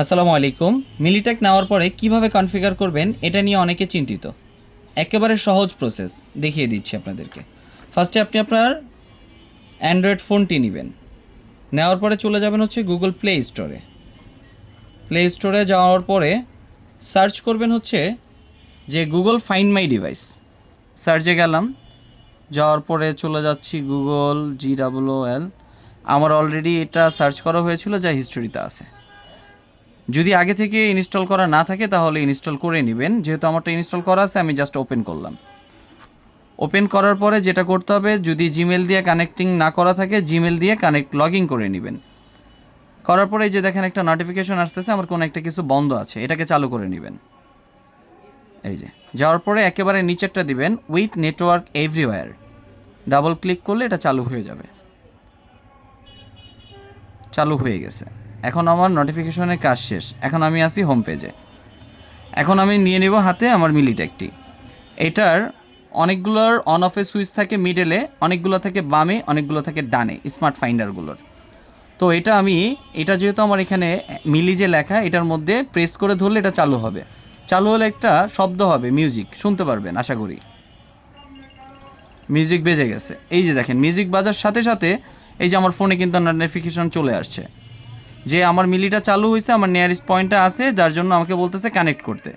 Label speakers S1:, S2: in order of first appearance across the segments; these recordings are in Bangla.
S1: আসসালামু আলাইকুম। মিলিটেক নেওয়ার পরে কিভাবে কনফিগার করবেন এটা নিয়ে অনেকে চিন্তিত। একেবারে সহজ প্রসেস দেখিয়ে দিচ্ছি আপনাদেরকে। ফার্স্টে আপনি আপনার অ্যান্ড্রয়েড ফোনটি নেবেন, নেওয়ার পরে চলে যাবেন হচ্ছে গুগল প্লে স্টোরে। প্লে স্টোরে যাওয়ার পরে সার্চ করবেন হচ্ছে যে গুগল ফাইন্ড মাই ডিভাইস। সার্চে গেলাম, যাওয়ার পরে চলে যাচ্ছি গুগল GOOGLE। আমার অলরেডি এটা সার্চ করা হয়েছিল, যা হিস্টোরিতে আছে। যদি আগে থেকে ইনস্টল করা না থাকে তাহলে ইনস্টল করে নেবেন। যেহেতু আমারটা ইনস্টল করা আছে, আমি জাস্ট ওপেন করলাম। ওপেন করার পরে যেটা করতে হবে, যদি জিমেল দিয়ে কানেক্টিং না করা থাকে, জিমেল দিয়ে লগ ইন করে নেবেন। করার পরে এই যে দেখেন একটা নোটিফিকেশন আসতেছে, আমার কোনো একটা কিছু বন্ধ আছে, এটাকে চালু করে নেবেন। এই যে যাওয়ার পরে একেবারে নিচেরটা দিবেন with network everywhere. Double click করলে এটা চালু হয়ে যাবে। চালু হয়ে গেছে। এখন আমার নোটিফিকেশনের কাজ শেষ। এখন আমি আসি হোম পেজে। এখন আমি নিয়ে নেব হাতে আমার মিলিটেকটি। এটার অনেকগুলোর অন অফের সুইচ থাকে মিডলে, অনেকগুলো থাকে বামে, অনেকগুলো থাকে ডানে স্মার্ট ফাইন্ডারগুলোর। তো এটা যেহেতু আমার এখানে মিলি যে লেখা, এটার মধ্যে প্রেস করে ধরলে এটা চালু হবে। চালু হলে একটা শব্দ হবে, মিউজিক শুনতে পারবেন আশা করি। মিউজিক বেজে গেছে। এই যে দেখেন মিউজিক বাজার সাথে সাথে এই যে আমার ফোনে কিন্তু নোটিফিকেশন চলে আসছে যে আমার মিলিটা চালু হয়েছে, আমার নিয়ারেস্ট পয়েন্টটা আছে, যার জন্য আমাকে বলতেছে কানেক্ট করতে।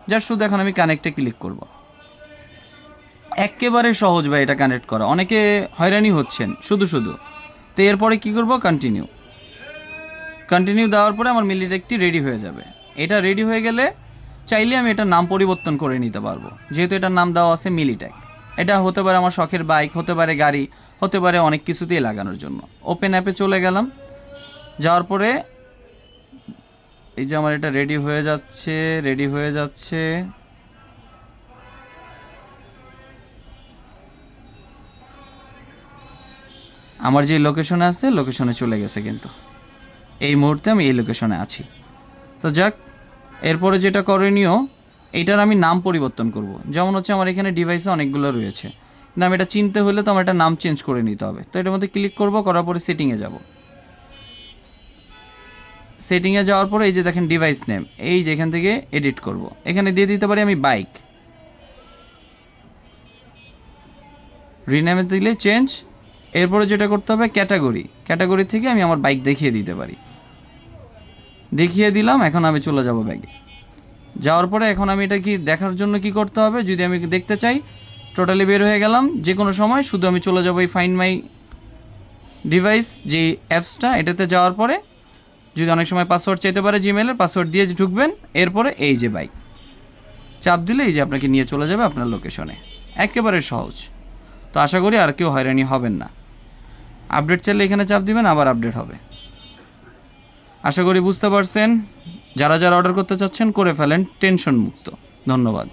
S1: যার শুধু এখন আমি কানেক্টে ক্লিক করব। একেবারে সহজ ভাই এটা কানেক্ট করা, অনেকে হয়রানি হচ্ছেন শুধু শুধু। তো এরপরে কী করব, কন্টিনিউ দেওয়ার পরে আমার মিলিটেকটি রেডি হয়ে যাবে। এটা রেডি হয়ে গেলে চাইলে আমি এটার নাম পরিবর্তন করে নিতে পারবো, যেহেতু এটার নাম দেওয়া আছে মিলিটেক। এটা হতে পারে আমার শখের বাইক, হতে পারে গাড়ি, হতে পারে অনেক কিছুতেই লাগানোর জন্য। ওপেন অ্যাপে চলে গেলাম। যাওয়ার পরে এই যে আমার এটা রেডি হয়ে যাচ্ছে। আমার যে লোকেশনে আছে লোকেশনে চলে গেছে, কিন্তু এই মুহূর্তে আমি এই লোকেশনে আছি। তো যাক, এরপরে যেটা করণীয়, এইটার আমি নাম পরিবর্তন করব। যেমন হচ্ছে আমার এখানে ডিভাইসে অনেকগুলো রয়েছে, কিন্তু আমি এটা চিনতে হলে তো আমার একটা নাম চেঞ্জ করে নিতে হবে। তো এটার মধ্যে ক্লিক করব, করার পরে সেটিংয়ে যাব। সেটিংয়ে যাওয়ার পরে এই যে দেখেন ডিভাইস নেম, এই যে এখান থেকে এডিট করব। এখানে দিয়ে দিতে পারি আমি বাইক, রিনেমে দিলে চেঞ্জ। এরপরে যেটা করতে হবে ক্যাটাগরি থেকে আমি আমার বাইক দেখিয়ে দিতে পারি। দেখিয়ে দিলাম। এখন আমি চলে যাব ব্যাগে। যাওয়ার পরে এখন আমি এটা কি দেখার জন্য কি করতে হবে, যদি আমি দেখতে চাই, টোটালি বের হয়ে গেলাম যে কোনো সময়, শুধু আমি চলে যাব এই ফাইন্ড মাই ডিভাইস যে অ্যাপসটা, এটাতে যাওয়ার পরে যদি অনেক সময় পাসওয়ার্ড চাইতে পারে, জিমেলের পাসওয়ার্ড দিয়ে ঢুকবেন। এরপরে এই যে বাইক চাপ দিলে এই যে আপনাকে নিয়ে চলে যাবে আপনার লোকেশনে। একেবারে সহজ। তো আশা করি আর কেউ হয়রানি হবেন না। আপডেট চাইলে এখানে চাপ দিবেন, আবার আপডেট হবে। আশা করি বুঝতে পারছেন। যারা অর্ডার করতে চাচ্ছেন করে ফেলেন টেনশন মুক্ত। ধন্যবাদ।